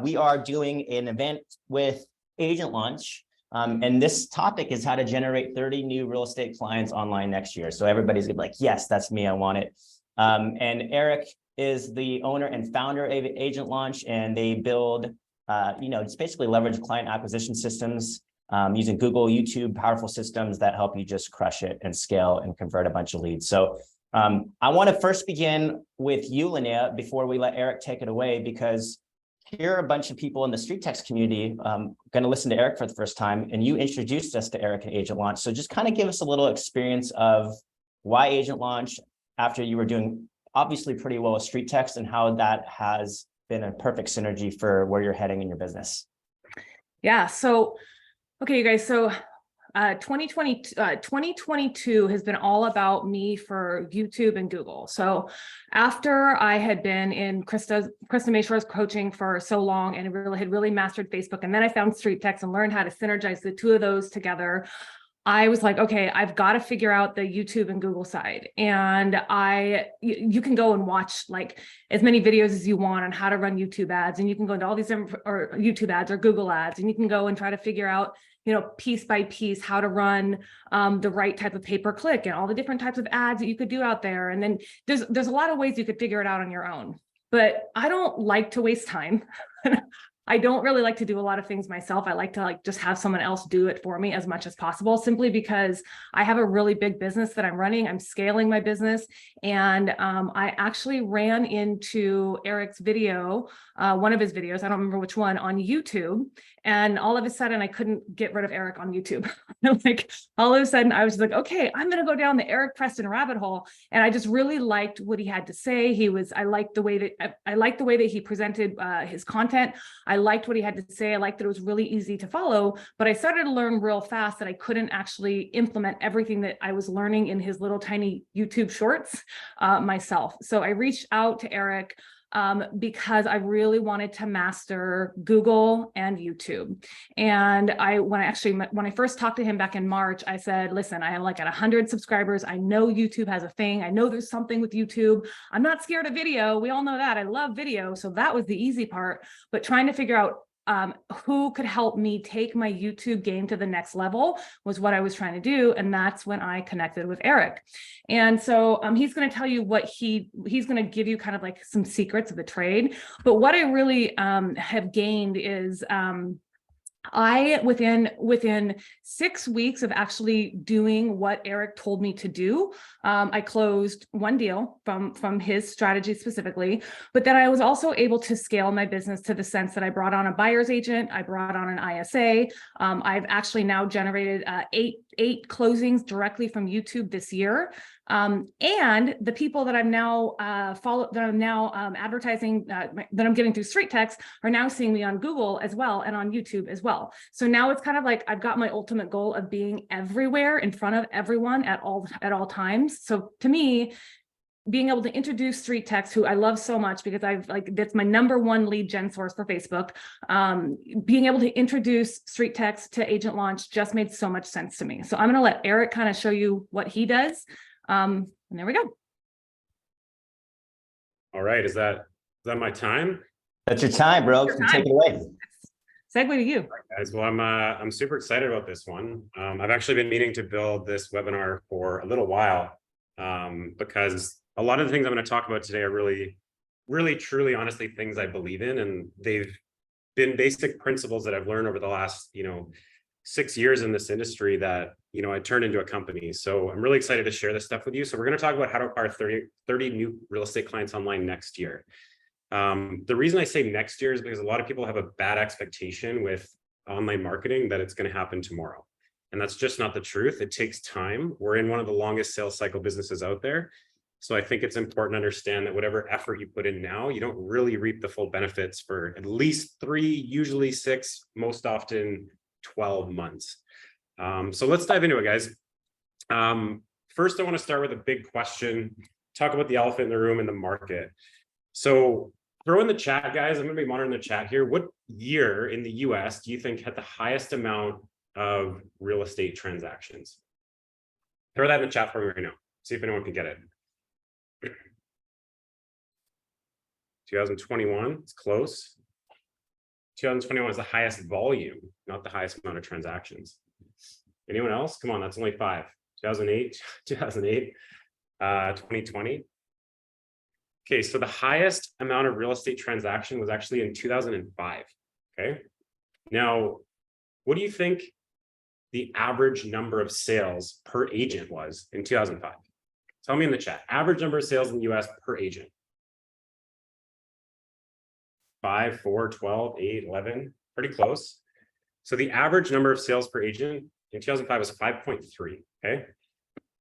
we are doing an event with Agent Launch. And this topic is how to generate 30 new real estate clients online next year. So everybody's gonna be like, yes, that's me, I want it. And Eric is the owner and founder of Agent Launch, and they build, it's basically leverage client acquisition systems using Google, YouTube, powerful systems that help you just crush it and scale and convert a bunch of leads. So I want to first begin with you, Linnea, before we let Eric take it away, because here are a bunch of people in the street text community going to listen to Eric for the first time, and you introduced us to Eric and Agent Launch. So just kind of give us a little experience of why Agent Launch after you were doing obviously pretty well with street text, and how that has been a perfect synergy for where you're heading in your business. Yeah. So, okay, you guys. So 2022 has been all about me for YouTube and Google. So after I had been in Krista Mayshaw's coaching for so long and had really mastered Facebook, and then I found street text and learned how to synergize the two of those together, I was like, okay, I've got to figure out the YouTube and Google side. And you can go and watch like as many videos as you want on how to run YouTube ads. And you can go into all these different or YouTube ads or Google ads, and you can go and try to figure out, piece by piece, how to run the right type of pay-per-click and all the different types of ads that you could do out there. And then there's a lot of ways you could figure it out on your own, but I don't like to waste time. I don't really like to do a lot of things myself. I like to just have someone else do it for me as much as possible, simply because I have a really big business that I'm running. I'm scaling my business. And I actually ran into Eric's video, one of his videos, I don't remember which one, on YouTube. And all of a sudden I couldn't get rid of Eric on YouTube. Like all of a sudden I was like, okay, I'm going to go down the Eric Preston rabbit hole. And I just really liked what he had to say. I liked the way that he presented his content. I liked what he had to say. I liked that it was really easy to follow, but I started to learn real fast that I couldn't actually implement everything that I was learning in his little tiny YouTube shorts myself. So I reached out to Eric because I really wanted to master Google and YouTube. And when I first talked to him back in March, I said, listen, I am like at 100 subscribers. I know YouTube has a thing. I know there's something with YouTube. I'm not scared of video. We all know that. I love video. So that was the easy part, but trying to figure out who could help me take my YouTube game to the next level was what I was trying to do. And that's when I connected with Eric. And so he's going to tell you what he's going to give you kind of like some secrets of the trade. But what I really have gained is within 6 weeks of actually doing what Eric told me to do, I closed one deal from his strategy specifically, but then I was also able to scale my business to the sense that I brought on a buyer's agent, I brought on an ISA. I've actually now generated eight closings directly from YouTube this year. And the people that I'm now advertising, that I'm getting through street text, are now seeing me on Google as well and on YouTube as well. So now it's kind of like I've got my ultimate goal of being everywhere in front of everyone at all times. So to me, being able to introduce street text, who I love so much because that's my #1 lead gen source for Facebook. Being able to introduce street text to Agent Launch just made so much sense to me. So I'm going to let Eric kind of show you what he does. And there we go. All right. Is that my time? That's your time, bro. Take it away. Segue to you. All right, guys. Well, I'm super excited about this one. I've actually been meaning to build this webinar for a little while because a lot of the things I'm going to talk about today are really, really, truly, honestly, things I believe in, and they've been basic principles that I've learned over the last, 6 years in this industry that, I turned into a company. So I'm really excited to share this stuff with you. So we're going to talk about how to acquire 30 new real estate clients online next year. The reason I say next year is because a lot of people have a bad expectation with online marketing that it's going to happen tomorrow. And that's just not the truth. It takes time. We're in one of the longest sales cycle businesses out there. So I think it's important to understand that whatever effort you put in now, you don't really reap the full benefits for at least 3, usually 6, most often 12 months. So let's dive into it, guys. First, I want to start with a big question, talk about the elephant in the room in the market. So throw in the chat, guys. I'm going to be monitoring the chat here. What year in the US do you think had the highest amount of real estate transactions? Throw that in the chat for me right now. See if anyone can get it. 2021, it's close. 2021 was the highest volume, not the highest amount of transactions. Anyone else? Come on, that's only 5. 2008, 2020. Okay, so the highest amount of real estate transaction was actually in 2005. Okay, now, what do you think the average number of sales per agent was in 2005? Tell me in the chat. Average number of sales in the US per agent. 5, 4, 12, 8, 11, pretty close. So the average number of sales per agent in 2005 was 5.3. Okay.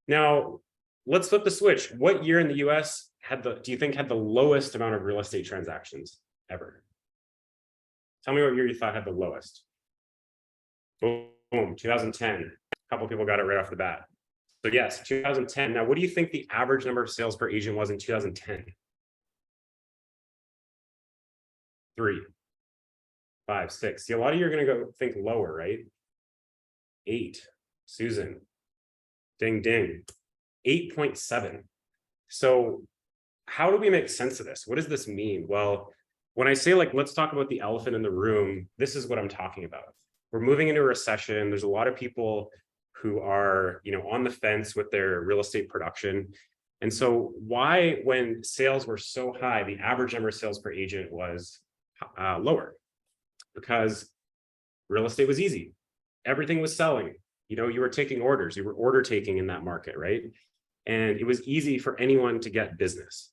Now let's flip the switch. What year in the US do you think had the lowest amount of real estate transactions ever? Tell me what year you thought had the lowest. Boom, 2010. A couple of people got it right off the bat. So yes, 2010. Now, what do you think the average number of sales per agent was in 2010? 3, 5, 6. See, a lot of you are going to go think lower, right? 8. Susan. Ding, ding. 8.7. So how do we make sense of this? What does this mean? Well, when I say, like, let's talk about the elephant in the room, this is what I'm talking about. We're moving into a recession. There's a lot of people who are, on the fence with their real estate production. And so why, when sales were so high, the average number of sales per agent was lower? Because real estate was easy. Everything was selling. You were taking orders. You were order taking in that market, right? And it was easy for anyone to get business.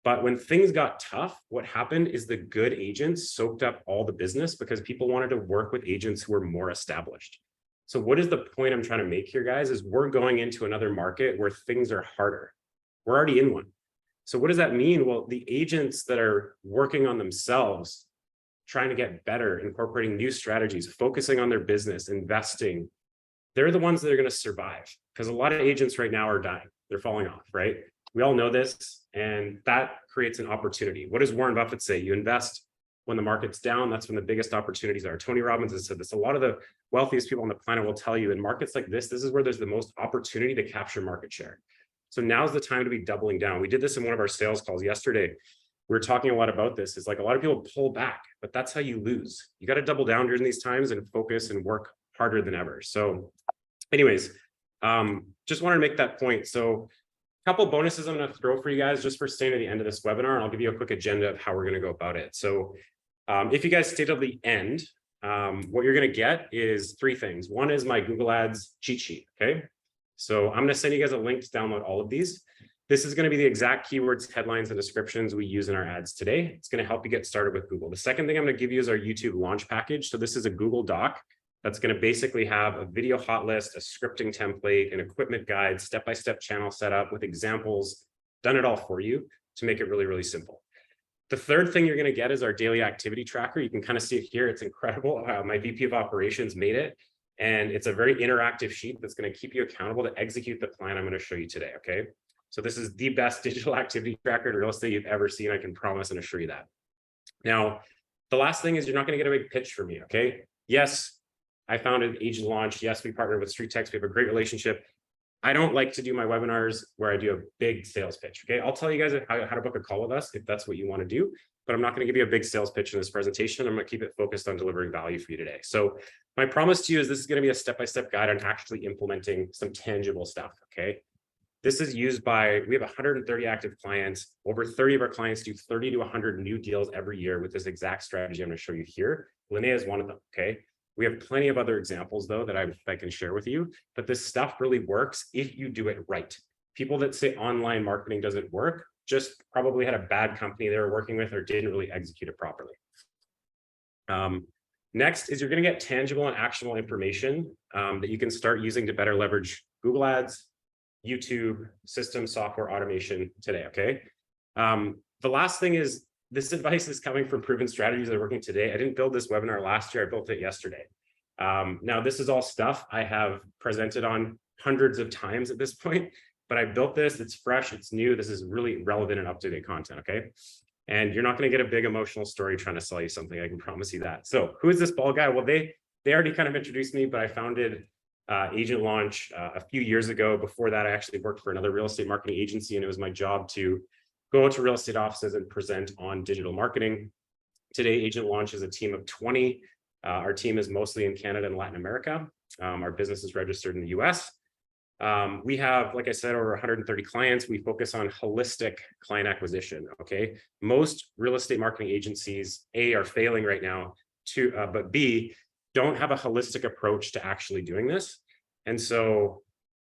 But when things got tough, what happened is the good agents soaked up all the business because people wanted to work with agents who were more established. So what is the point I'm trying to make here, guys, is we're going into another market where things are harder. We're already in one. So what does that mean? Well, the agents that are working on themselves, trying to get better, incorporating new strategies, focusing on their business, investing, they're the ones that are going to survive, because a lot of agents right now are dying. They're falling off, right? We all know this, and that creates an opportunity. What does Warren Buffett say? You invest when the market's down. That's when the biggest opportunities are. Tony Robbins has said this. A lot of the wealthiest people on the planet will tell you in markets like this is where there's the most opportunity to capture market share. So now's the time to be doubling down. We did this in one of our sales calls yesterday. We were talking a lot about this. It's like a lot of people pull back, but that's how you lose. You got to double down during these times and focus and work harder than ever. So anyways, just wanted to make that point. So a couple bonuses I'm going to throw for you guys just for staying to the end of this webinar, and I'll give you a quick agenda of how we're going to go about it. So if you guys stay till the end, what you're going to get is 3 things. One is my Google Ads cheat sheet. Okay. So I'm going to send you guys a link to download all of these. This is going to be the exact keywords, headlines, and descriptions we use in our ads today. It's going to help you get started with Google. The second thing I'm going to give you is our YouTube launch package. So this is a Google Doc that's going to basically have a video hot list, a scripting template, an equipment guide, step-by-step channel setup with examples, done it all for you to make it really, really simple. The third thing you're going to get is our daily activity tracker. You can kind of see it here. It's incredible. My VP of operations made it. And it's a very interactive sheet that's going to keep you accountable to execute the plan I'm going to show you today. Okay. So this is the best digital activity tracker in real estate you've ever seen. I can promise and assure you that. Now, the last thing is you're not going to get a big pitch from me. Okay. Yes, I founded Agent Launch. Yes, we partnered with Street Text. We have a great relationship. I don't like to do my webinars where I do a big sales pitch. Okay. I'll tell you guys how to book a call with us if that's what you want to do, but I'm not going to give you a big sales pitch in this presentation. I'm going to keep it focused on delivering value for you today. So my promise to you is this is going to be a step-by-step guide on actually implementing some tangible stuff. Okay. This is used by, we have 130 active clients. Over 30 of our clients do 30 to 100 new deals every year with this exact strategy I'm going to show you here. Linnea is one of them. Okay. We have plenty of other examples though that I can share with you, but this stuff really works if you do it right. People that say online marketing doesn't work just probably had a bad company they were working with or didn't really execute it properly. Next is you're going to get tangible and actionable information that you can start using to better leverage Google Ads, YouTube, system, software, automation today. Okay. The last thing is this advice is coming from proven strategies that are working today. I didn't build this webinar last year. I built it yesterday. Now this is all stuff I have presented on hundreds of times at this point, but I built this. It's fresh. It's new. This is really relevant and up-to-date content. Okay. And you're not going to get a big emotional story trying to sell you something. I can promise you that. So who is this bald guy? Well, they already kind of introduced me, but I founded Agent Launch a few years ago. Before that, I actually worked for another real estate marketing agency, and it was my job to go to real estate offices and present on digital marketing. Today, Agent Launch is a team of 20. Our team is mostly in Canada and Latin America. Our business is registered in the US. We have, like I said, over 130 clients. We focus on holistic client acquisition, okay? Most real estate marketing agencies, A, are failing right now, but B, don't have a holistic approach to actually doing this. And so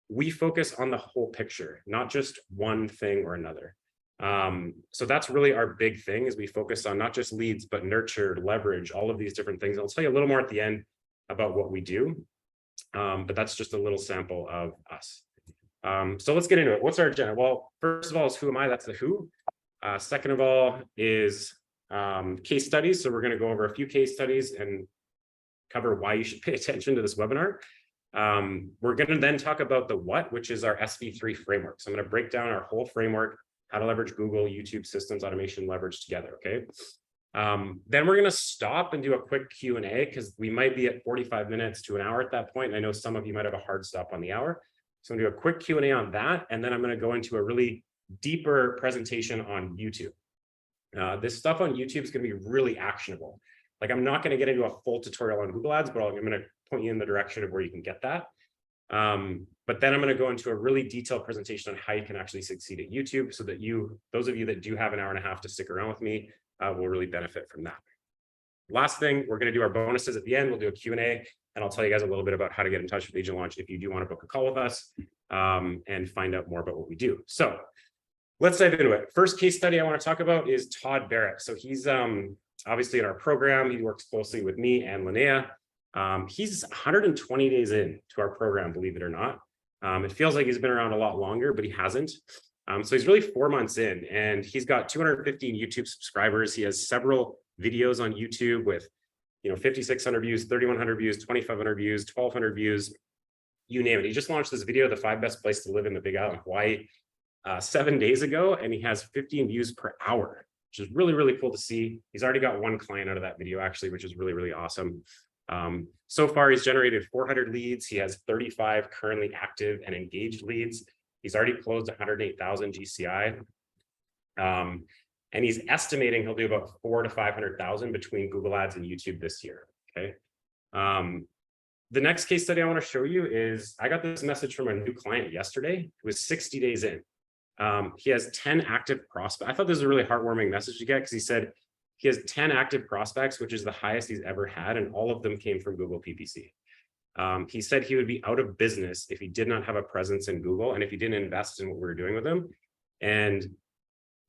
we focus on the whole picture, not just one thing or another. So that's really our big thing, is we focus on not just leads, but nurture, leverage, all of these different things. I'll tell you a little more at the end about what we do. But that's just a little sample of us. So let's get into it. What's our agenda? Well, first of all is who am I? That's the who. Second of all is case studies. So we're going to go over a few case studies and cover why you should pay attention to this webinar. We're going to then talk about the what, which is our SV3 framework. So I'm going to break down our whole framework, how to leverage Google, YouTube, systems, automation, leverage together, okay? Then we're going to stop and do a quick Q&A, because we might be at 45 minutes to an hour at that point. And I know some of you might have a hard stop on the hour. So I'm going to do a quick Q&A on that. And then I'm going to go into a really deeper presentation on YouTube. This stuff on YouTube is going to be really actionable. Like, I'm not going to get into a full tutorial on Google Ads, but I'm going to point you in the direction of where you can get that. But then I'm going to go into a really detailed presentation on how you can actually succeed at YouTube, so that those of you that do have an hour and a half to stick around with me, will really benefit from that. Last thing, we're going to do our bonuses at the end. We'll do a Q&A, and I'll tell you guys a little bit about how to get in touch with Agent Launch if you do want to book a call with us and find out more about what we do. So let's dive into it. First case study I want to talk about is Todd Barrett. So he's obviously in our program. He works closely with me and Linnea. He's 120 days in to our program, believe it or not. It feels like he's been around a lot longer, but he hasn't. So he's really 4 months in, and he's got 215 YouTube subscribers. He has several videos on YouTube with, 5,600 views, 3,100 views, 2,500 views, 1,200 views, you name it. He just launched this video, the 5 best places to live in the Big Island, Hawaii, 7 days ago, and he has 15 views per hour, which is really, really cool to see. He's already got 1 client out of that video, actually, which is really, really awesome. So far, he's generated 400 leads. He has 35 currently active and engaged leads. He's already closed 108,000 GCI. And he's estimating he'll do about 400,000 to 500,000 between Google Ads and YouTube this year, okay? The next case study I want to show you is, I got this message from a new client yesterday who was 60 days in. He has 10 active prospects. I thought this was a really heartwarming message to get, because he said he has 10 active prospects, which is the highest he's ever had, and all of them came from Google PPC. He said he would be out of business if he did not have a presence in Google, and if he didn't invest in what we were doing with him. And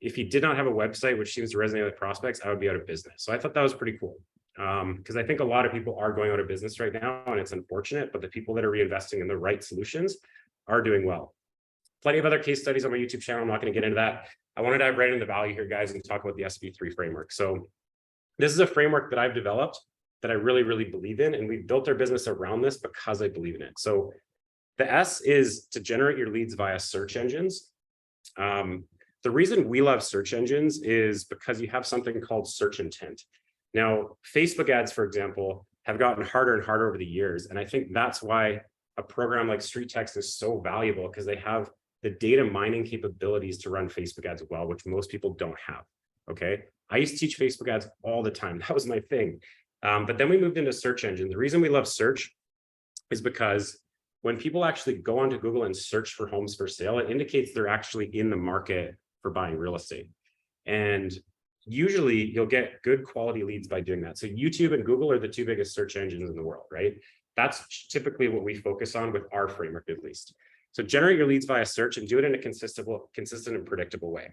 if he did not have a website, which seems to resonate with prospects, I would be out of business. So I thought that was pretty cool, because I think a lot of people are going out of business right now, and it's unfortunate, but the people that are reinvesting in the right solutions are doing well. Plenty of other case studies on my YouTube channel. I'm not going to get into that. I want to dive right into the value here, guys, and talk about the SV3 framework. So this is a framework that I've developed that I really, really believe in, and we've built our business around this because I believe in it. So the S is to generate your leads via search engines. The reason we love search engines is because you have something called search intent. Now, Facebook ads, for example, have gotten harder and harder over the years. And I think that's why a program like Street Text is so valuable, because they have the data mining capabilities to run Facebook ads well, which most people don't have, okay? I used to teach Facebook ads all the time. That was my thing. But then we moved into search engine. The reason we love search is because when people actually go onto Google and search for homes for sale, it indicates they're actually in the market for buying real estate. And usually you'll get good quality leads by doing that. So YouTube and Google are the 2 biggest search engines in the world, right? That's typically what we focus on with our framework, at least. So generate your leads via search and do it in a consistent and predictable way.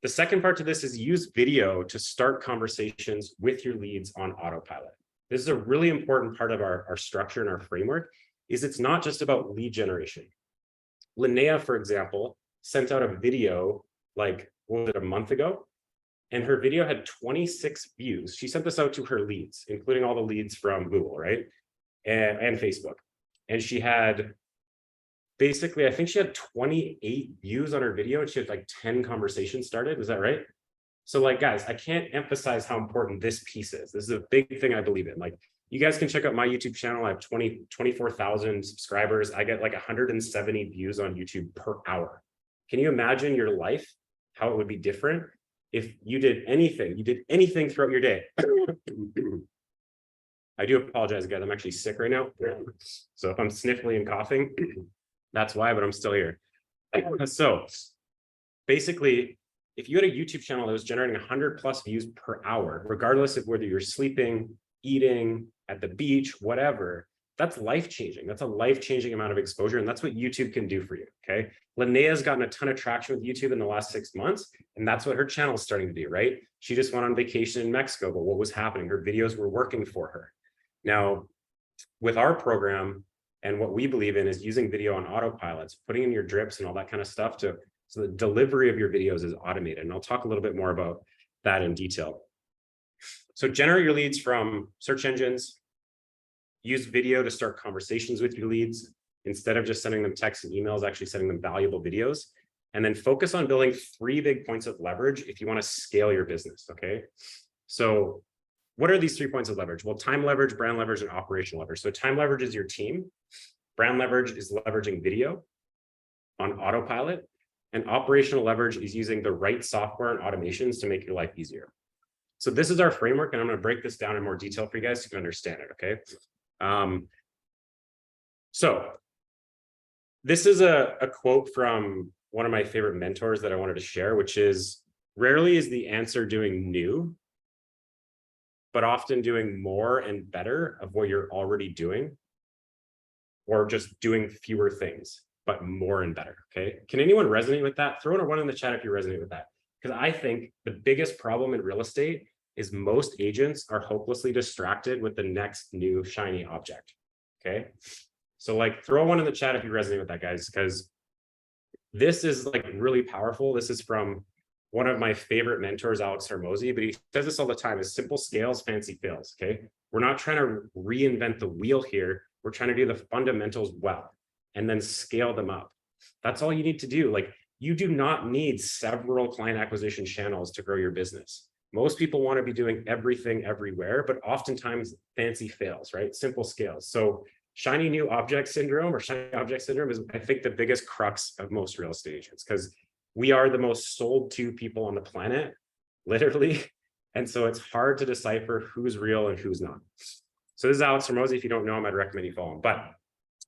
The second part to this is use video to start conversations with your leads on autopilot. This is a really important part of our structure and our framework, is it's not just about lead generation. Linnea, for example, sent out a video like, what was it, a month ago? And her video had 26 views. She sent this out to her leads, including all the leads from Google, right? And Facebook. And she had, basically, I think she had 28 views on her video, and she had like 10 conversations started. Is that right? So like, guys, I can't emphasize how important this piece is. This is a big thing I believe in. Like, you guys can check out my YouTube channel. I have 24,000 subscribers. I get like 170 views on YouTube per hour. Can you imagine your life, how it would be different if you did anything throughout your day. I do apologize, guys. I'm actually sick right now. So if I'm sniffly and coughing, that's why, but I'm still here. So basically, if you had a YouTube channel that was generating 100+ views per hour, regardless of whether you're sleeping, eating, at the beach, whatever, that's life-changing. That's a life-changing amount of exposure, and that's what YouTube can do for you, okay? Linnea's gotten a ton of traction with YouTube in the last 6 months, and that's what her channel is starting to do, right? She just went on vacation in Mexico, but what was happening? Her videos were working for her. Now, with our program, and what we believe in is using video on autopilots, putting in your drips and all that kind of stuff so the delivery of your videos is automated. And I'll talk a little bit more about that in detail. So generate your leads from search engines, use video to start conversations with your leads. Instead of just sending them texts and emails, actually sending them valuable videos. And then focus on building 3 big points of leverage if you want to scale your business, okay? So what are these 3 points of leverage? Well, time leverage, brand leverage, and operational leverage. So time leverage is your team. Brand leverage is leveraging video on autopilot. And operational leverage is using the right software and automations to make your life easier. So this is our framework, and I'm going to break this down in more detail for you guys so you can understand it, okay? So this is a quote from one of my favorite mentors that I wanted to share, which is, rarely is the answer doing new, but often doing more and better of what you're already doing, or just doing fewer things, but more and better, okay? Can anyone resonate with that? Throw in a 1 in the chat if you resonate with that. Because I think the biggest problem in real estate is most agents are hopelessly distracted with the next new shiny object, okay? So like throw a 1 in the chat if you resonate with that, guys, because this is like really powerful. This is from one of my favorite mentors, Alex Hormozy, but he says this all the time, is simple scales, fancy fails, okay? We're not trying to reinvent the wheel here. We're trying to do the fundamentals well and then scale them up. That's all you need to do. Like, you do not need several client acquisition channels to grow your business. Most people want to be doing everything everywhere, but oftentimes fancy fails, right? Simple scales. So shiny new object syndrome or shiny object syndrome is, I think, the biggest crux of most real estate agents, because we are the most sold to people on the planet, literally. And so it's hard to decipher who's real and who's not. So this is Alex Hormozy. If you don't know him, I'd recommend you follow him. But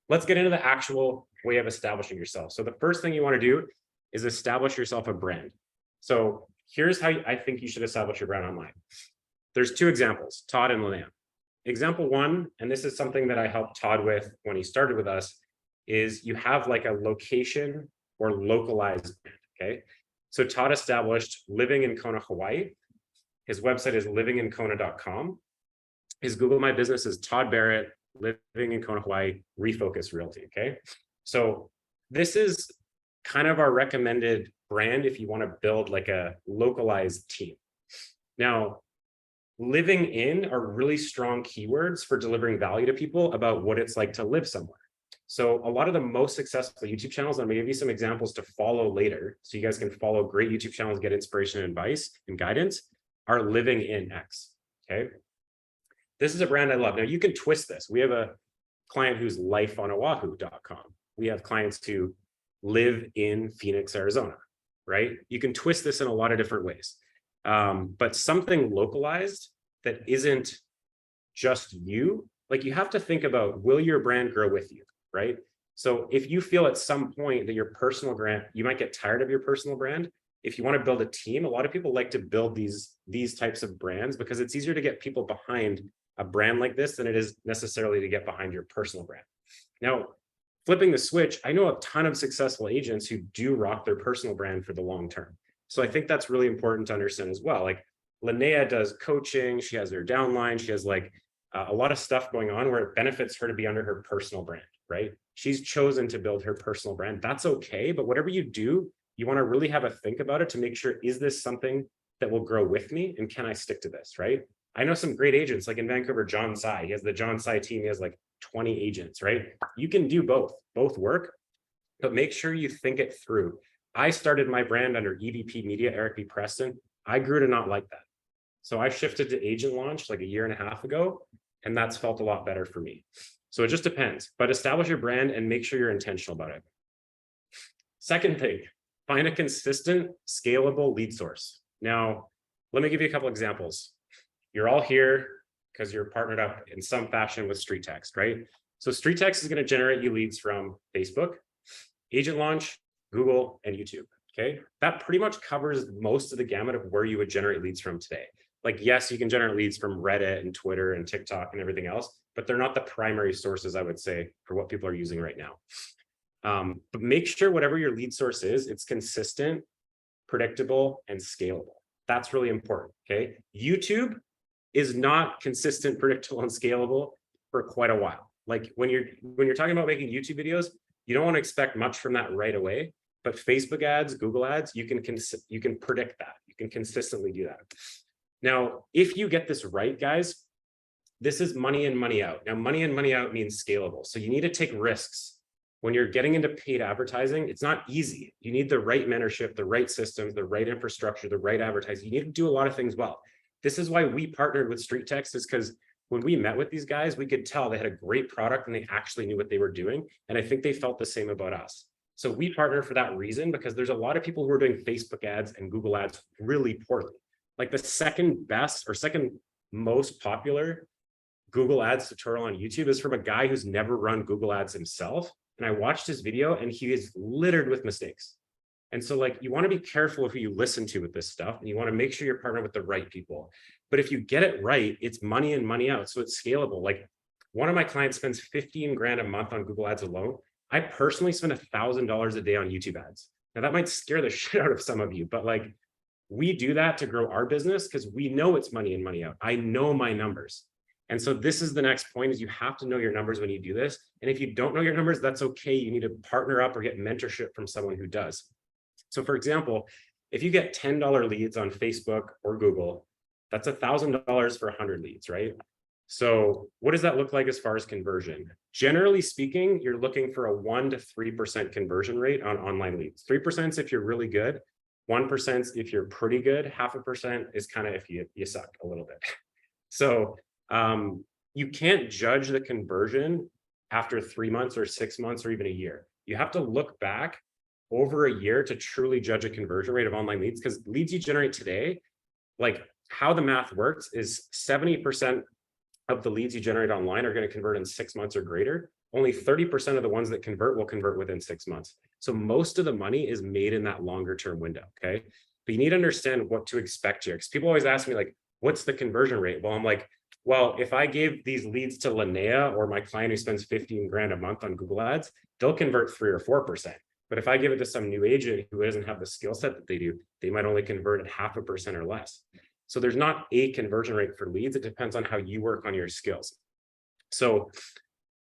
let's get into the actual way of establishing yourself. So the first thing you want to do is establish yourself a brand. So here's how I think you should establish your brand online. There's 2 examples, Todd and Linnea. Example 1, and this is something that I helped Todd with when he started with us, is you have like a location or localized brand, okay? So Todd established living in Kona, Hawaii. His website is livinginkona.com. His Google My Business is Todd Barrett, living in Kona, Hawaii, refocus realty, okay? So this is kind of our recommended brand if you want to build like a localized team. Now, living in are really strong keywords for delivering value to people about what it's like to live somewhere. So a lot of the most successful YouTube channels, I'm going to give you some examples to follow later, so you guys can follow great YouTube channels, get inspiration and advice and guidance, are living in X, okay? This is a brand I love. Now you can twist this. We have a client who's lifeonaoahu.com. We have clients who live in Phoenix, Arizona, right? You can twist this in a lot of different ways. But something localized that isn't just you, like you have to think about, will your brand grow with you, right? So if you feel at some point that your personal brand, you might get tired of your personal brand. If you want to build a team, a lot of people like to build these types of brands because it's easier to get people behind a brand like this than it is necessarily to get behind your personal brand. Now, flipping the switch, I know a ton of successful agents who do rock their personal brand for the long term. So I think that's really important to understand as well. Like Linnea does coaching, she has her downline, she has like a lot of stuff going on where it benefits her to be under her personal brand, right? She's chosen to build her personal brand. That's okay, but whatever you do, you want to really have a think about it to make sure, is this something that will grow with me and can I stick to this, right? I know some great agents, like in Vancouver, John Tsai, he has the John Tsai team, he has like 20 agents, right? You can do both work, but make sure you think it through. I started my brand under EVP Media, Eric B. Preston. I grew to not like that. So I shifted to agent launch like a 1.5 years ago, and that's felt a lot better for me. So it just depends, but establish your brand and make sure you're intentional about it. Second thing, find a consistent, scalable lead source. Now, let me give you a couple examples. You're all here because you're partnered up in some fashion with Street Text, right? So Street Text is going to generate you leads from Facebook, Agent Launch, Google, and YouTube. Okay, that pretty much covers most of the gamut of where you would generate leads from today. Like, yes, you can generate leads from Reddit and Twitter and TikTok and everything else, but they're not the primary sources, I would say, for what people are using right now. But make sure whatever your lead source is, it's consistent, predictable, and scalable. That's really important. Okay, YouTube is not consistent, predictable, and scalable for quite a while. Like when you're talking about making YouTube videos, you don't want to expect much from that right away. But Facebook ads, Google ads, you can predict that. You can consistently do that. Now, if you get this right, guys, this is money in, money out. Now, money in, money out means scalable. So you need to take risks. When you're getting into paid advertising, it's not easy. You need the right mentorship, the right systems, the right infrastructure, the right advertising. You need to do a lot of things well. This is why we partnered with Street Text, is because when we met with these guys, we could tell they had a great product and they actually knew what they were doing. And I think they felt the same about us. So we partnered for that reason, because there's a lot of people who are doing Facebook ads and Google ads really poorly. Like the second best or second most popular Google ads tutorial on YouTube is from a guy who's never run Google ads himself. And I watched his video and he is littered with mistakes. And so like, you want to be careful of who you listen to with this stuff, and you want to make sure you're partnered with the right people. But if you get it right, it's money in, money out. So it's scalable. Like one of my clients spends 15 grand a month on Google ads alone. I personally spend $1,000 a day on YouTube ads. Now that might scare the shit out of some of you, but like we do that to grow our business because we know it's money in, money out. I know my numbers. And so this is the next point, is you have to know your numbers when you do this. And if you don't know your numbers, that's okay. You need to partner up or get mentorship from someone who does. So for example, if you get $10 leads on Facebook or Google, that's $1,000 for 100 leads, right? So what does that look like as far as conversion? Generally speaking, you're looking for a 1 to 3% conversion rate on online leads. 3% if you're really good, 1% if you're pretty good, 0.5% is kind of if you suck a little bit. So you can't judge the conversion after 3 months or 6 months or even a year. You have to look back over a year to truly judge a conversion rate of online leads, because leads you generate today, like how the math works is 70% of the leads you generate online are going to convert in 6 months or greater. Only 30% of the ones that convert will convert within 6 months. So most of the money is made in that longer term window. Okay. But you need to understand what to expect here. Because people always ask me, like, what's the conversion rate? Well, I'm like, well, if I gave these leads to Linnea or my client who spends 15 grand a month on Google ads, they'll convert 3 or 4%. But if I give it to some new agent who doesn't have the skill set that they do, they might only convert at 0.5% or less. So there's not a conversion rate for leads. It depends on how you work on your skills. So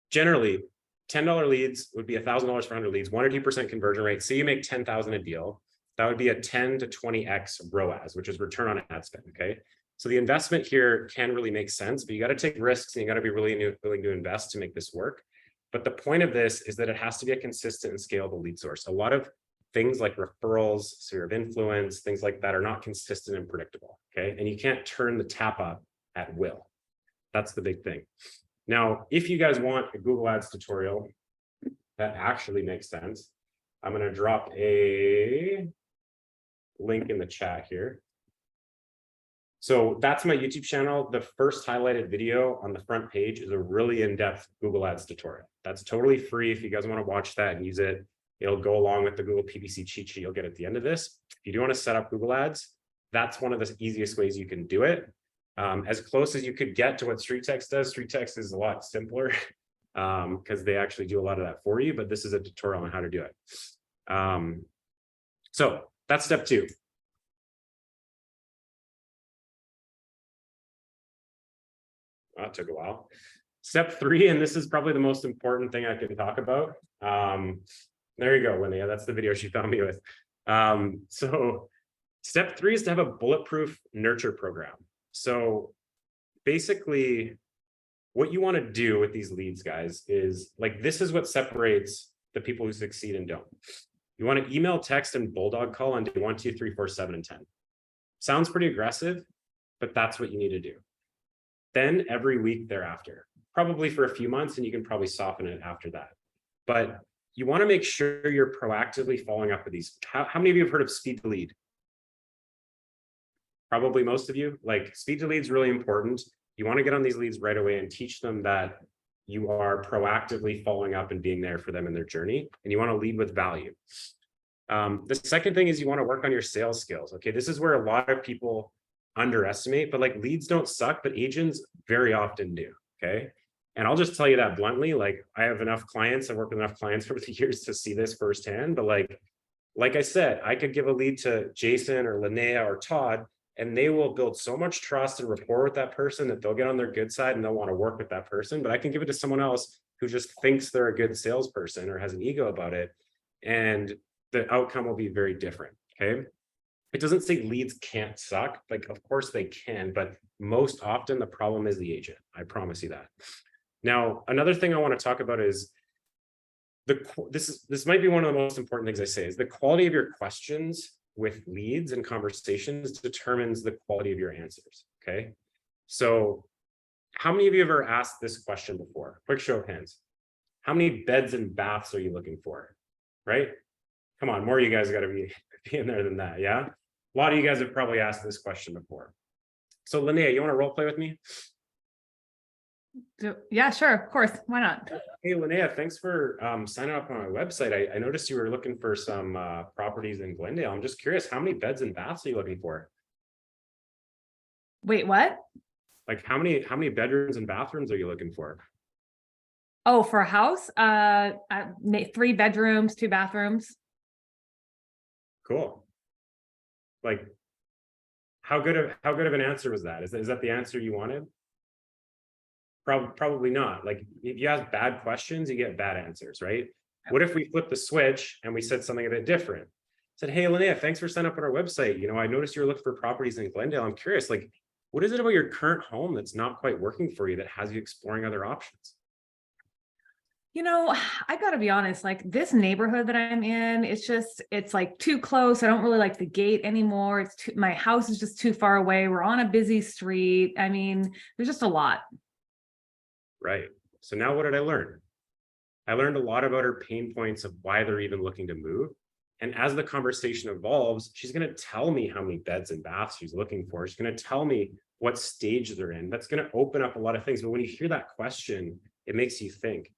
generally, $10 leads would be $1,000 for 100 leads, 1 or 2% conversion rate. Say you make 10,000 a deal, that would be a 10 to 20x ROAS, which is return on ad spend. Okay. So the investment here can really make sense, but you got to take risks and you got to be really willing to invest to make this work. But the point of this is that it has to be a consistent and scalable lead source. A lot of things like referrals, sphere of influence, things like that are not consistent and predictable. Okay. And you can't turn the tap up at will. That's the big thing. Now, if you guys want a Google Ads tutorial that actually makes sense, I'm going to drop a link in the chat here. So that's my YouTube channel. The first highlighted video on the front page is a really in-depth Google Ads tutorial. That's totally free. If you guys want to watch that and use it, it'll go along with the Google PPC cheat sheet you'll get at the end of this. If you do want to set up Google Ads, that's one of the easiest ways you can do it. As close as you could get to what Street Text does. Street Text is a lot simpler because they actually do a lot of that for you, but this is a tutorial on how to do it. So that's step 2. That took a while. Step 3, and this is probably the most important thing I can talk about. There you go, Linnea. That's the video she found me with. So step 3 is to have a bulletproof nurture program. So basically, what you want to do with these leads, guys, is like, this is what separates the people who succeed and don't. You want to email, text, and bulldog call on day 1, 2, 3, 4, 7, and 10. Sounds pretty aggressive, but that's what you need to do. Then every week thereafter, probably for a few months, and you can probably soften it after that. But you want to make sure you're proactively following up with these. How many of you have heard of speed to lead? probably most of you. Like, speed to lead is really important. You want to get on these leads right away and teach them that you are proactively following up and being there for them in their journey, and you want to lead with value. The second thing is you want to work on your sales skills. Okay, this is where a lot of people underestimate, but like, leads don't suck, but agents very often do. Okay, and I'll just tell you that bluntly. Like, I have enough clients, I've worked with enough clients over the years to see this firsthand. But like I said, I could give a lead to Jason or Linnea or Todd, and they will build so much trust and rapport with that person that they'll get on their good side and they'll want to work with that person. But I can give it to someone else who just thinks they're a good salesperson or has an ego about it, and the outcome will be very different. Okay, it doesn't say leads can't suck. Like, of course they can, but most often the problem is the agent. I promise you that. Now, another thing I want to talk about is this might be one of the most important things I say, is the quality of your questions with leads and conversations determines the quality of your answers. Okay, so how many of you have ever asked this question before? Quick show of hands. How many beds and baths are you looking for? Right? Come on, more of you guys got to be in there than that. Yeah, a lot of you guys have probably asked this question before. So Linnea, you want to role play with me? Yeah, sure, of course. Why not? Hey, Linnea, thanks for signing up on my website. I noticed you were looking for some properties in Glendale. I'm just curious, how many beds and baths are you looking for? Wait, what? Like, how many bedrooms and bathrooms are you looking for? Oh, for a house? 3 bedrooms, 2 bathrooms. Cool. Like, how good of an answer was that? Is that the answer you wanted? Probably not. Like, if you ask bad questions, you get bad answers, right? What if we flip the switch and we said something a bit different? Said, hey, Linnea, thanks for signing up on our website. You know, I noticed you were looking for properties in Glendale. I'm curious, like, what is it about your current home that's not quite working for you that has you exploring other options? You know, I gotta be honest, like, this neighborhood that I'm in, it's like too close. I don't really like the gate anymore. My house is just too far away. We're on a busy street. I mean, there's just a lot. Right. So now what did I learn? I learned a lot about her pain points of why they're even looking to move. And as the conversation evolves, she's going to tell me how many beds and baths she's looking for. She's going to tell me what stage they're in. That's going to open up a lot of things. But when you hear that question, it makes you think.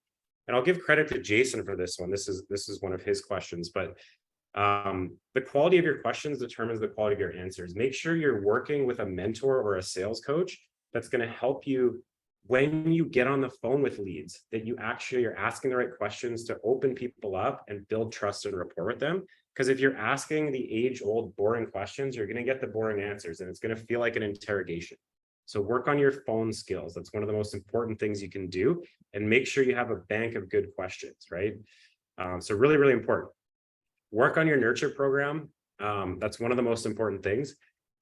And I'll give credit to Jason for this one. This is one of his questions, but the quality of your questions determines the quality of your answers. Make sure you're working with a mentor or a sales coach that's going to help you when you get on the phone with leads, that you actually are asking the right questions to open people up and build trust and rapport with them. Because if you're asking the age-old boring questions, you're going to get the boring answers and it's going to feel like an interrogation. So work on your phone skills. That's one of the most important things you can do, and make sure you have a bank of good questions, right? So really, really important. Work on your nurture program. That's one of the most important things.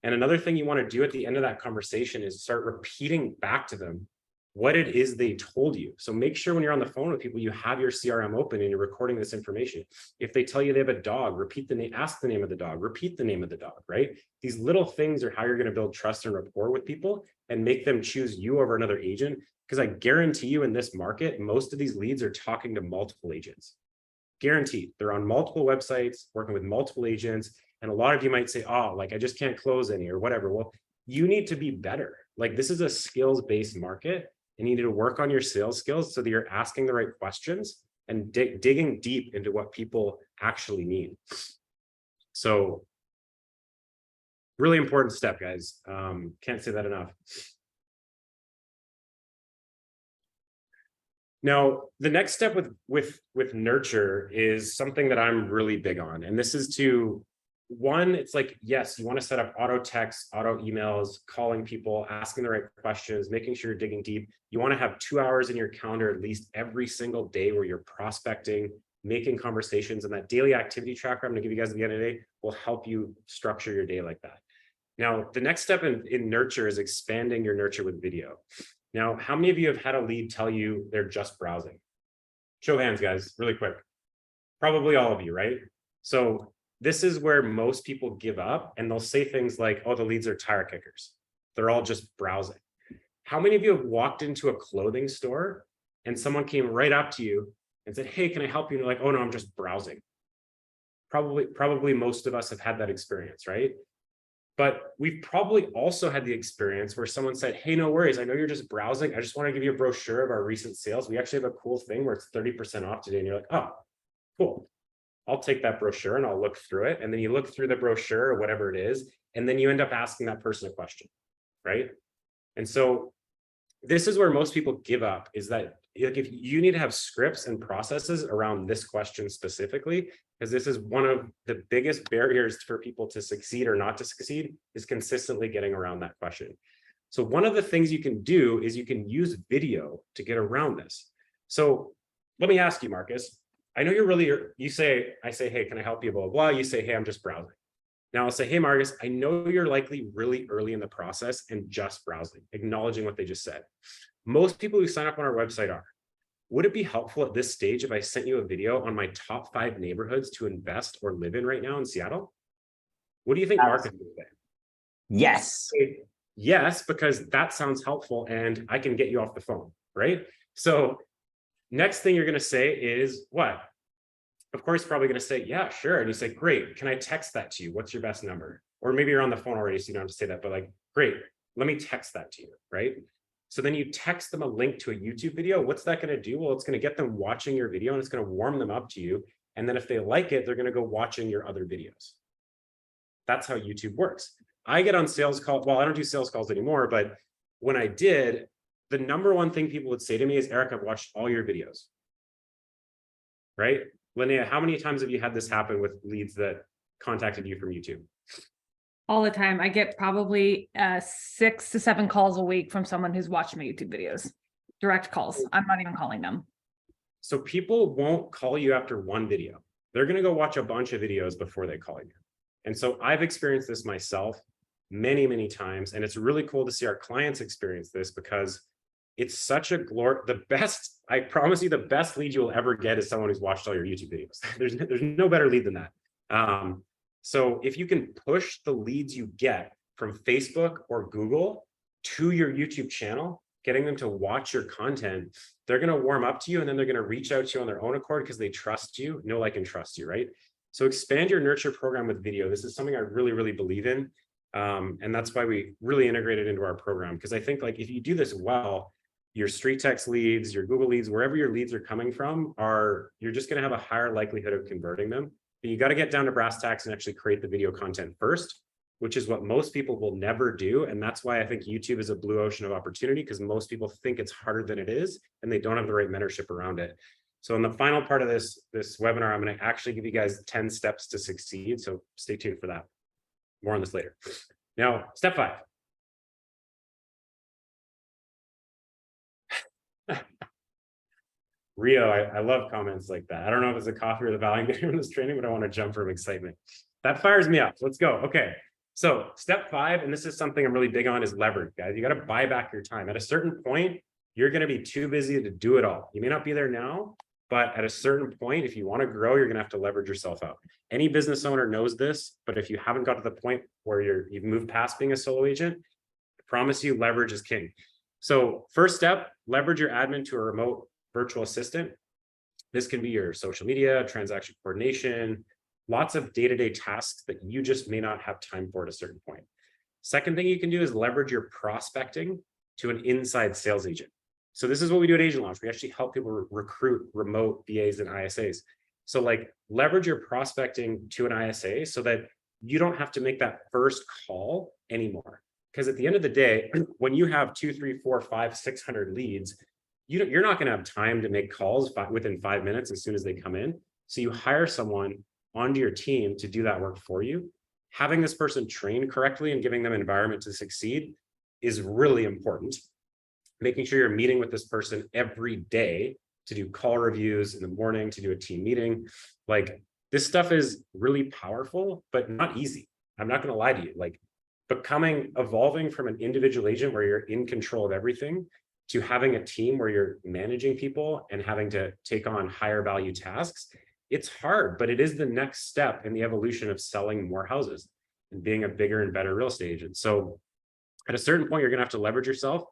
And another thing you want to do at the end of that conversation is start repeating back to them what it is they told you. So make sure when you're on the phone with people, you have your CRM open and you're recording this information. If they tell you they have a dog, repeat the name, ask the name of the dog, repeat the name of the dog, right? These little things are how you're going to build trust and rapport with people and make them choose you over another agent. Because I guarantee you in this market, most of these leads are talking to multiple agents. Guaranteed. They're on multiple websites, working with multiple agents. And a lot of you might say, oh, like, I just can't close any or whatever. Well, you need to be better. Like, this is a skills-based market. And you need to work on your sales skills so that you're asking the right questions and digging deep into what people actually need. So really important step, guys. Can't say that enough. Now, the next step with nurture is something that I'm really big on. And this is to, one, it's like, yes, you want to set up auto text, auto emails, calling people, asking the right questions, making sure you're digging deep. You want to have 2 hours in your calendar at least every single day where you're prospecting, making conversations, and that daily activity tracker I'm going to give you guys at the end of the day will help you structure your day like that. Now, the next step in nurture is expanding your nurture with video. Now, how many of you have had a lead tell you they're just browsing? Show of hands, guys, really quick. Probably all of you, right? So this is where most people give up, and they'll say things like, oh, the leads are tire kickers. They're all just browsing. How many of you have walked into a clothing store and someone came right up to you and said, hey, can I help you? And you're like, oh no, I'm just browsing. Probably most of us have had that experience, right? But we've probably also had the experience where someone said, hey, no worries. I know you're just browsing. I just want to give you a brochure of our recent sales. We actually have a cool thing where it's 30% off today. And you're like, oh, cool. I'll take that brochure and I'll look through it. And then you look through the brochure or whatever it is. And then you end up asking that person a question, right? And so this is where most people give up, is that like, if you need to have scripts and processes around this question specifically, because this is one of the biggest barriers for people to succeed or not to succeed, is consistently getting around that question. So one of the things you can do is you can use video to get around this. So let me ask you, Marcus, I know I say, hey, can I help you, blah, blah, blah. You say, hey, I'm just browsing. Now I'll say, hey, Marcus, I know you're likely really early in the process and just browsing, acknowledging what they just said. Most people who sign up on our website are. Would it be helpful at this stage if I sent you a video on my top 5 neighborhoods to invest or live in right now in Seattle? What do you think Marcus would say? Yes. Yes, because that sounds helpful and I can get you off the phone, right? So next thing you're going to say is what? Of course, you're probably going to say, yeah, sure. And you say, great. Can I text that to you? What's your best number? Or maybe you're on the phone already, so you don't have to say that, but like, great, let me text that to you, right? So then you text them a link to a YouTube video. What's that going to do? Well, it's going to get them watching your video and it's going to warm them up to you. And then if they like it, they're going to go watching your other videos. That's how YouTube works. I get on sales calls. Well, I don't do sales calls anymore, but when I did, the number one thing people would say to me is, Eric, I've watched all your videos, right? Linnea, how many times have you had this happen with leads that contacted you from YouTube? All the time. I get probably 6 to 7 calls a week from someone who's watched my YouTube videos. Direct calls. I'm not even calling them. So people won't call you after one video. They're going to go watch a bunch of videos before they call you. And so I've experienced this myself many, many times. And it's really cool to see our clients experience this, because it's such a I promise you, the best lead you will ever get is someone who's watched all your YouTube videos. There's no better lead than that. So if you can push the leads you get from Facebook or Google to your YouTube channel, getting them to watch your content, they're going to warm up to you, and then they're going to reach out to you on their own accord because they trust you, know, like, and trust you, right? So expand your nurture program with video. This is something I really, really believe in. And that's why we really integrate it into our program. Because I think, like, if you do this well, your street text leads, your Google leads, wherever your leads are coming from, you're just going to have a higher likelihood of converting them. But you got to get down to brass tacks and actually create the video content first, which is what most people will never do. And that's why I think YouTube is a blue ocean of opportunity, because most people think it's harder than it is, and they don't have the right mentorship around it. So in the final part of this webinar, I'm going to actually give you guys 10 steps to succeed. So stay tuned for that. More on this later. Now, step 5. Rio, I love comments like that. I don't know if it's the coffee or the value I'm getting from this training, but I want to jump from excitement. That fires me up. Let's go. Okay. So step 5, and this is something I'm really big on, is leverage, guys. You got to buy back your time. At a certain point, you're going to be too busy to do it all. You may not be there now, but at a certain point, if you want to grow, you're going to have to leverage yourself out. Any business owner knows this, but if you haven't got to the point where you've moved past being a solo agent, I promise you, leverage is king. So first step, leverage your admin to a remote virtual assistant. This can be your social media, transaction coordination, lots of day-to-day tasks that you just may not have time for at a certain point. Second thing you can do is leverage your prospecting to an inside sales agent. So this is what we do at Agent Launch. We actually help people recruit remote VAs and ISAs. So like, leverage your prospecting to an ISA so that you don't have to make that first call anymore. Because at the end of the day, when you have 2, 3, 4, 5, 600 leads, you're not going to have time to make calls within 5 minutes as soon as they come in. So you hire someone onto your team to do that work for you. Having this person trained correctly and giving them an environment to succeed is really important. Making sure you're meeting with this person every day to do call reviews in the morning, to do a team meeting. Like, this stuff is really powerful, but not easy. I'm not going to lie to you. Like, evolving from an individual agent where you're in control of everything to having a team where you're managing people and having to take on higher value tasks, it's hard, but it is the next step in the evolution of selling more houses and being a bigger and better real estate agent. So at a certain point, you're going to have to leverage yourself.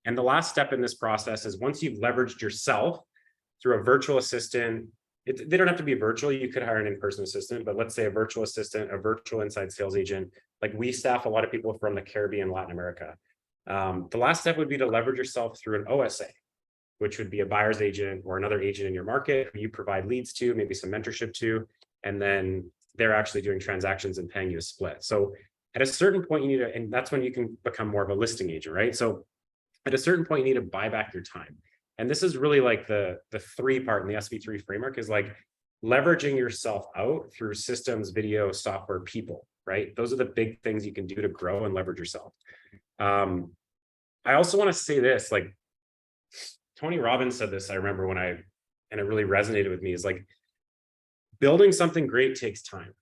And the last step in this process is, once you've leveraged yourself through a virtual assistant, they don't have to be virtual. You could hire an in-person assistant, but let's say a virtual assistant, a virtual inside sales agent, Like we staff a lot of people from the Caribbean, Latin America. The last step would be to leverage yourself through an OSA, which would be a buyer's agent or another agent in your market who you provide leads to, maybe some mentorship to, and then they're actually doing transactions and paying you a split. So at a certain point, you need to, and that's when you can become more of a listing agent, right? So at a certain point, you need to buy back your time. And this is really like the three part in the SV3 framework is like leveraging yourself out through systems, video, software, people, right? Those are the big things you can do to grow and leverage yourself. I also want to say this, like Tony Robbins said this, I remember and it really resonated with me, is like building something great takes time.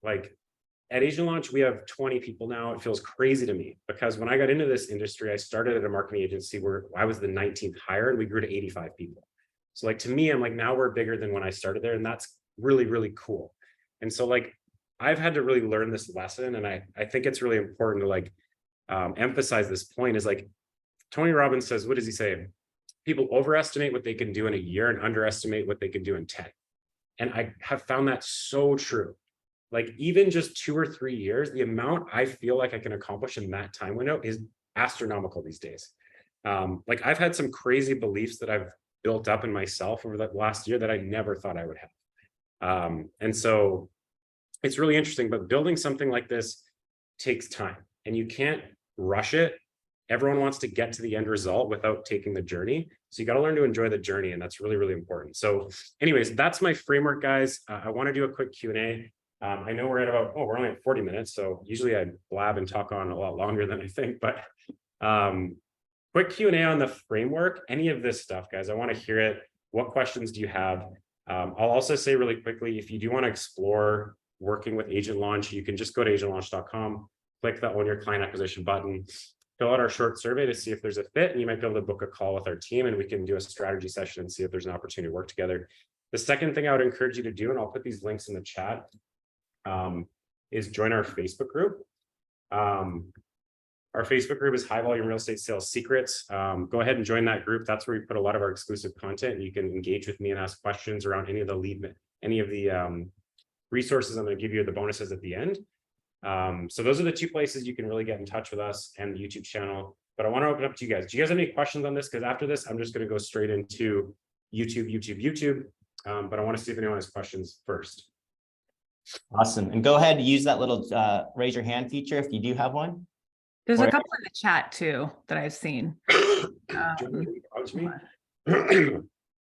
Like at Agent Launch, we have 20 people now. It feels crazy to me because when I got into this industry, I started at a marketing agency where I was the 19th hire and we grew to 85 people. So like, to me, I'm like, now we're bigger than when I started there. And that's really, really cool. And so like, I've had to really learn this lesson. And I think it's really important to like emphasize this point is like, Tony Robbins says, what does he say? People overestimate what they can do in a year and underestimate what they can do in 10. And I have found that so true. Like even just 2 or 3 years, the amount I feel like I can accomplish in that time window is astronomical these days. Like I've had some crazy beliefs that I've built up in myself over that last year that I never thought I would have. And so it's really interesting, but building something like this takes time and you can't rush it. Everyone wants to get to the end result without taking the journey. So you got to learn to enjoy the journey. And that's really, really important. So anyways, that's my framework, guys. I want to do a quick Q&A. I know we're at about, we're only at 40 minutes. So usually I blab and talk on a lot longer than I think, but quick Q&A on the framework, any of this stuff, guys, I want to hear it. What questions do you have? I'll also say really quickly, if you do want to explore working with Agent Launch, you can just go to agentlaunch.com, click that Own Your Client Acquisition button, fill out our short survey to see if there's a fit, and you might be able to book a call with our team and we can do a strategy session and see if there's an opportunity to work together. The second thing I would encourage you to do, and I'll put these links in the chat, is join our Facebook group. Our Facebook group is High Volume Real Estate Sales Secrets. Go ahead and join that group. That's where we put a lot of our exclusive content. And you can engage with me and ask questions around any of the resources I'm going to give you, the bonuses at the end. So those are the two places you can really get in touch with us and the YouTube channel. But I want to open up to you guys. Do you guys have any questions on this? Because after this, I'm just going to go straight into YouTube. But I want to see if anyone has questions first. Awesome. And go ahead and use that little raise your hand feature if you do have one. There's a couple in the chat too that I've seen.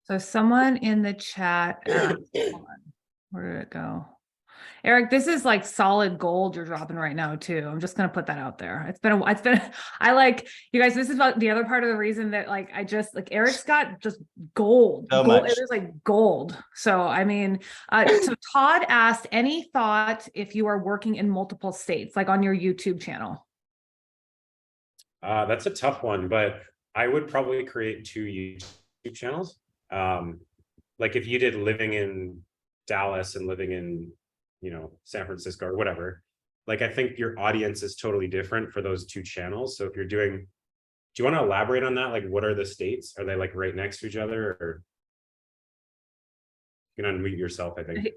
So someone in the chat, hold on, where did it go? Eric, this is like solid gold you're dropping right now too. I'm just gonna put that out there. I like you guys. This is about the other part of the reason that like I just like Eric's got just gold. So gold much. it is like gold. So I mean, so Todd asked, any thought if you are working in multiple states, like on your YouTube channel? That's a tough one, but I would probably create 2 YouTube channels. Like if you did living in Dallas and living in, San Francisco or whatever, like I think your audience is totally different for those 2 channels. So if you're do you want to elaborate on that? Like what are the states? Are they like right next to each other, or you can unmute yourself, I think.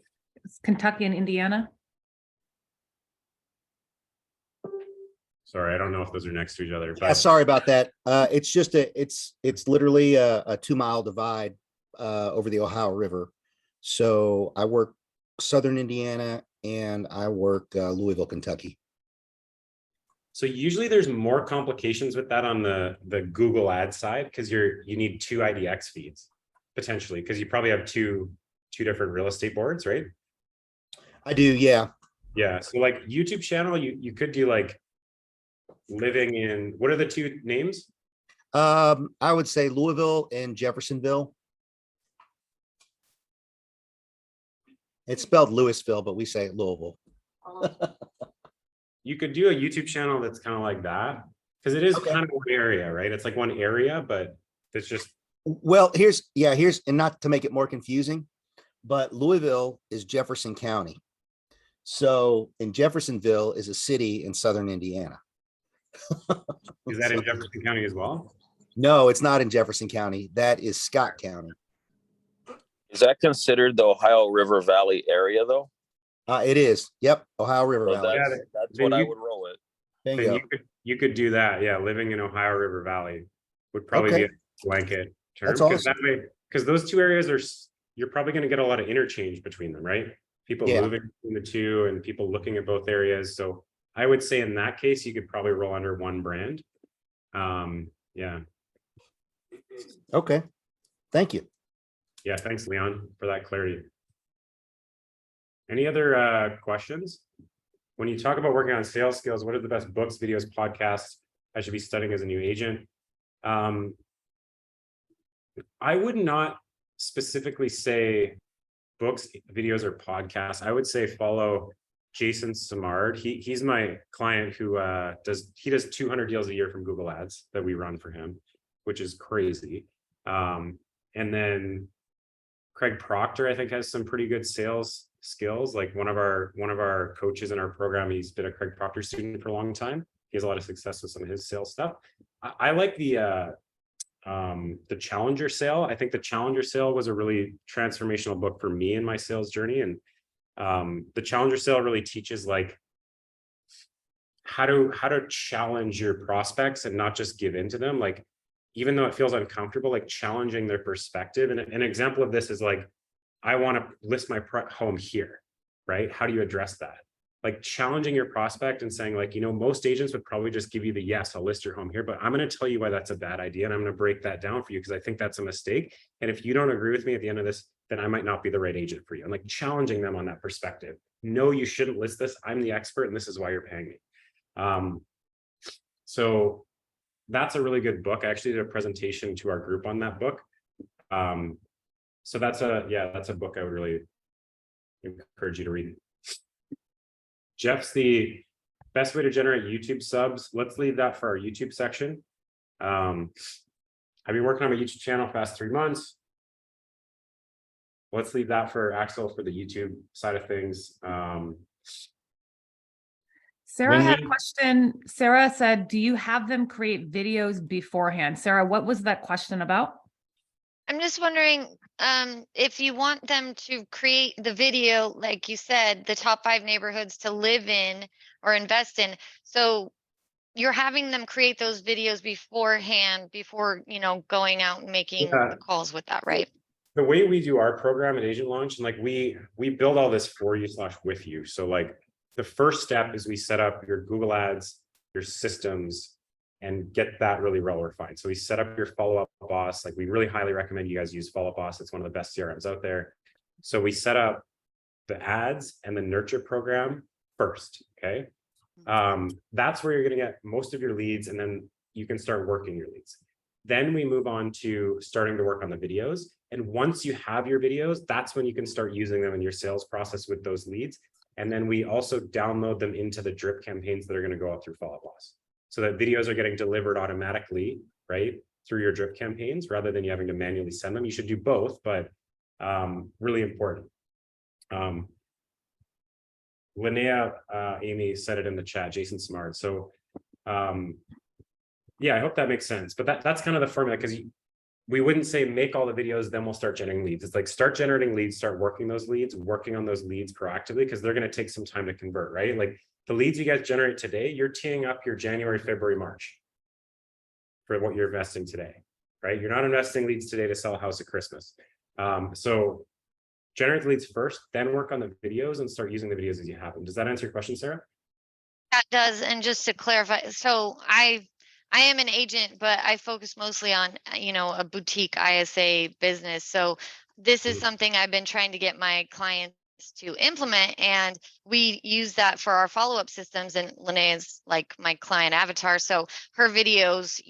It's Kentucky and Indiana. Sorry, I don't know if those are next to each other. But... Yeah, sorry about that. It's just it's literally a 2-mile divide over the Ohio River. So I work Southern Indiana and I work Louisville, Kentucky. So usually there's more complications with that on the Google ad side because you need 2 IDX feeds potentially, because you probably have two different real estate boards, right? I do, yeah. Yeah. So like YouTube channel, you could do like living in, what are the 2 names? I would say Louisville and Jeffersonville. It's spelled Louisville, but we say Louisville. You could do a YouTube channel that's kind of like that, because it is kind of one area, right? It's like one area, but it's just. Well, here's, and not to make it more confusing, but Louisville is Jefferson County. So in Jeffersonville is a city in Southern Indiana. Is that in Jefferson County as well? No, it's not in Jefferson County. That is Scott County. Is that considered the Ohio River Valley area though? It is. Yep. Ohio River So Valley. that's then what I you- would roll it. Then Bingo. you could do that. Yeah, living in Ohio River Valley would probably be Okay. a blanket term. That's Because awesome. that way, because those two areas you're probably going to get a lot of interchange between them, right? People Yeah. moving between the two and people looking at both areas. So I would say in that case, you could probably roll under one brand. Yeah. Okay. Thank you. Yeah, thanks, Leon, for that clarity. Any other questions? When you talk about working on sales skills, what are the best books, videos, podcasts I should be studying as a new agent? I would not specifically say books, videos, or podcasts. I would say follow Jason Samard. He's my client who does 200 deals a year from Google Ads that we run for him, which is crazy. And then Craig Proctor, I think, has some pretty good sales skills. Like one of our coaches in our program, he's been a Craig Proctor student for a long time. He has a lot of success with some of his sales stuff. I like the Challenger Sale. I think the Challenger Sale was a really transformational book for me in my sales journey. And the Challenger Sale really teaches like how to challenge your prospects and not just give in to them. Like, even though it feels uncomfortable, like challenging their perspective. And an example of this is like, I want to list my home here, right? How do you address that? Like challenging your prospect and saying like, most agents would probably just give you the yes, I'll list your home here, but I'm going to tell you why that's a bad idea. And I'm going to break that down for you because I think that's a mistake. And if you don't agree with me at the end of this, then I might not be the right agent for you. I'm like challenging them on that perspective. No, you shouldn't list this. I'm the expert and this is why you're paying me. So that's a really good book. I actually did a presentation to our group on that book. So that's a book I would really encourage you to read. Jeff's the best way to generate YouTube subs. Let's leave that for our YouTube section. I've been working on my YouTube channel for the past 3 months. Let's leave that for Axel for the YouTube side of things. Sarah had a question. Sarah said, do you have them create videos beforehand? Sarah, what was that question about? I'm just wondering if you want them to create the video, like you said, the top 5 neighborhoods to live in or invest in. So you're having them create those videos beforehand, before, going out and making the calls with that, right? The way we do our program at Agent Launch, and like we build all this for you / with you. So like the first step is we set up your Google Ads, your systems, and get that really well refined. So we set up your follow-up boss. Like we really highly recommend you guys use Follow-Up Boss. It's one of the best CRMs out there. So we set up the ads and the nurture program first, okay? That's where you're gonna get most of your leads, and then you can start working your leads. Then we move on to starting to work on the videos. And once you have your videos, that's when you can start using them in your sales process with those leads. And then we also download them into the drip campaigns that are gonna go out through Follow-Up Boss. So that videos are getting delivered automatically, right, through your drip campaigns rather than you having to manually send them. You should do both, but really important. Linnea, Amy said it in the chat, Jason Smart. So yeah, I hope that makes sense. But that's kind of the formula, because we wouldn't say make all the videos, then we'll start generating leads. It's like start generating leads, start working those leads, working on those leads proactively, because they're going to take some time to convert, right? Like the leads you guys generate today, you're teeing up your January, February, March for what you're investing today, right? You're not investing leads today to sell a house at Christmas. So generate the leads first, then work on the videos and start using the videos as you have them. Does that answer your question, Sarah? That does. And just to clarify, so I am an agent, but I focus mostly on, a boutique ISA business. So this is something I've been trying to get my clients to implement, and we use that for our follow-up systems. And Linnea is like my client avatar, so her videos,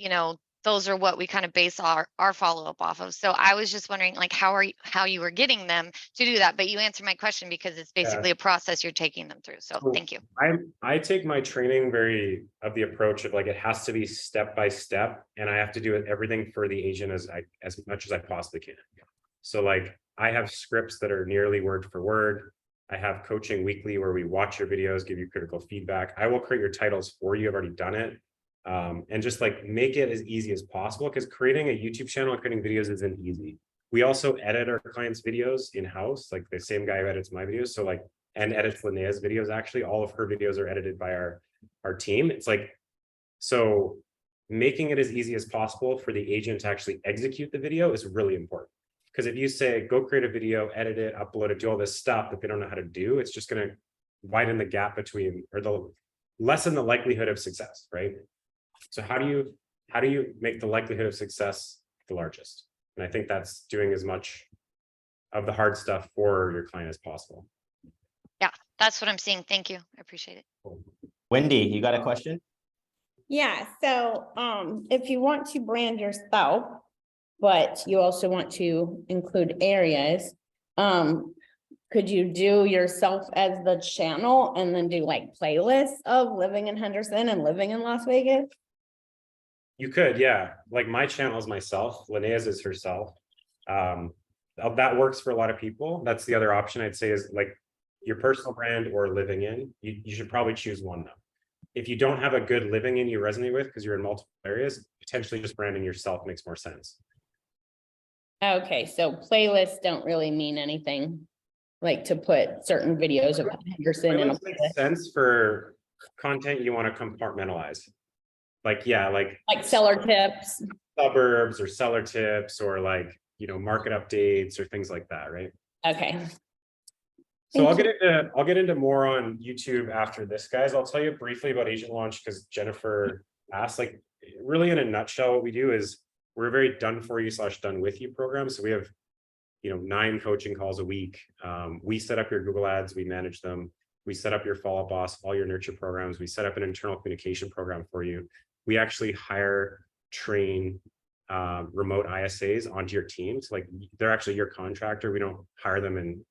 those are what we kind of base our follow-up off of. So I was just wondering like how you were getting them to do that, but you answered my question because it's basically a process you're taking them through. So thank you. I take my training very of the approach of like it has to be step by step, and I have to do everything for the agent as much as I possibly can. So like I have scripts that are nearly word for word. I have coaching weekly where we watch your videos, give you critical feedback. I will create your titles for you. I've already done it. And just like make it as easy as possible, because creating a YouTube channel and creating videos isn't easy. We also edit our clients' videos in-house, like the same guy who edits my videos. So like and edits Linnea's videos. Actually, all of her videos are edited by our team. It's like, so making it as easy as possible for the agent to actually execute the video is really important. Because if you say, go create a video, edit it, upload it, do all this stuff that they don't know how to do, it's just going to widen the gap between, or lessen the likelihood of success, right? So how do you make the likelihood of success the largest? And I think that's doing as much of the hard stuff for your client as possible. Yeah, that's what I'm seeing. Thank you. I appreciate it. Wendy, you got a question? Yeah, so if you want to brand yourself, but you also want to include areas, could you do yourself as the channel and then do like playlists of living in Henderson and living in Las Vegas? You could, yeah. Like my channel is myself, Linnea's is herself. That works for a lot of people. That's the other option I'd say is like your personal brand or living in. You should probably choose one though. If you don't have a good living in you resonate with because you're in multiple areas, potentially just branding yourself makes more sense. Okay, so playlists don't really mean anything, like to put certain videos of Henderson in a It makes playlist, sense for content you want to compartmentalize. Like, yeah, like seller tips. suburbs or seller tips or like, you know, market updates or things like that, right? Okay. So Thank I'll get into more on YouTube after this, guys. I'll tell you briefly about Agent Launch because Jennifer asked, like, really in a nutshell, what we do is we're a very done for you / done with you program. So we have, you know, 9 coaching calls a week. We set up your Google ads, we manage them. We set up your Follow Up Boss, all your nurture programs. We set up an internal communication program for you. We actually hire, train remote ISAs onto your teams. Like they're actually your contractor. We don't hire them and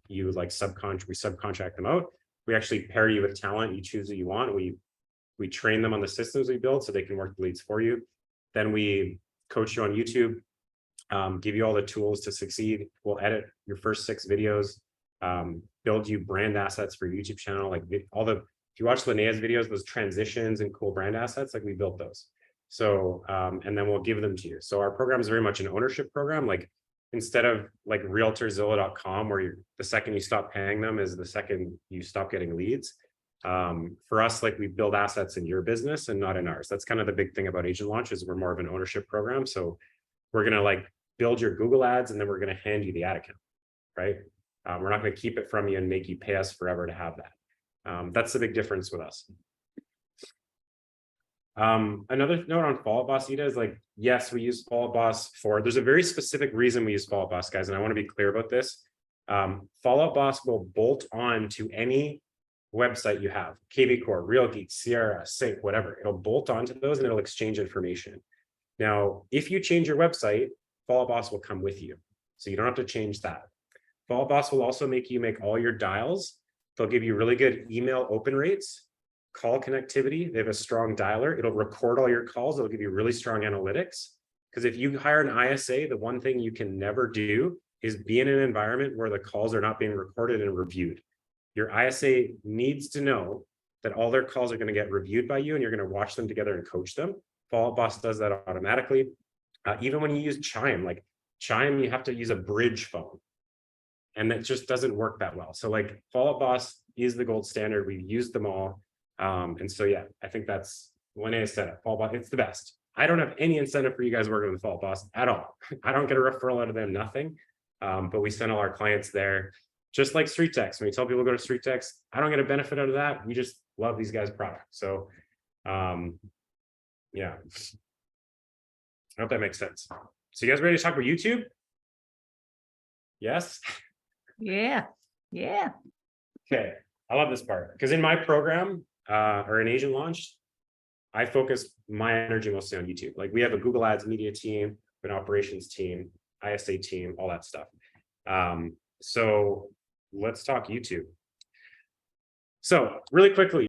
you like we subcontract them out. We actually pair you with talent. You choose who you want. We train them on the systems we build so they can work the leads for you. Then we coach you on YouTube, give you all the tools to succeed. We'll edit your first 6 videos, build you brand assets for your YouTube channel. Like if you watch Linnea's videos, those transitions and cool brand assets, like we built those. So, and then we'll give them to you. So our program is very much an ownership program. Like instead of like realtorzillow.com, where the second you stop paying them is the second you stop getting leads. For us, like we build assets in your business and not in ours. That's kind of the big thing about Agent Launch is we're more of an ownership program. So we're going to like build your Google ads and then we're going to hand you the ad account, right? We're not going to keep it from you and make you pay us forever to have that. That's the big difference with us. Another note on Follow Up Boss, Ida, is like, yes, we use Follow Up Boss there's a very specific reason we use Follow Up Boss, guys, and I want to be clear about this. Follow Up Boss will bolt on to any website you have, KV Core, Real Geek, Sierra, Sync, whatever. It'll bolt onto those and it'll exchange information. Now, if you change your website, Follow Up Boss will come with you. So you don't have to change that. Follow Up Boss will also make you make all your dials. They'll give you really good email open rates, call connectivity. They have a strong dialer. It'll record all your calls. It'll give you really strong analytics. Because if you hire an ISA, the one thing you can never do is be in an environment where the calls are not being recorded and reviewed. Your ISA needs to know that all their calls are going to get reviewed by you and you're going to watch them together and coach them. Follow Up Boss does that automatically. Even when you use Chime, like Chime, you have to use a bridge phone. And that just doesn't work that well. So like Follow Up Boss is the gold standard. We've used them all. And so, yeah, I think that's when I said it, Follow Up Boss, it's the best. I don't have any incentive for you guys working with Follow Up Boss at all. I don't get a referral out of them, nothing. But we send all our clients there. Just like Street Text, when we tell people to go to Street Text, I don't get a benefit out of that. We just love these guys' product. So, yeah, I hope that makes sense. So you guys ready to talk about YouTube? Yes? Yeah. Yeah. Okay, I love this part because in my program or in Agent Launch, I focus my energy mostly on YouTube. Like we have a Google Ads media team, an operations team, ISA team, all that stuff. So let's talk YouTube. So really quickly,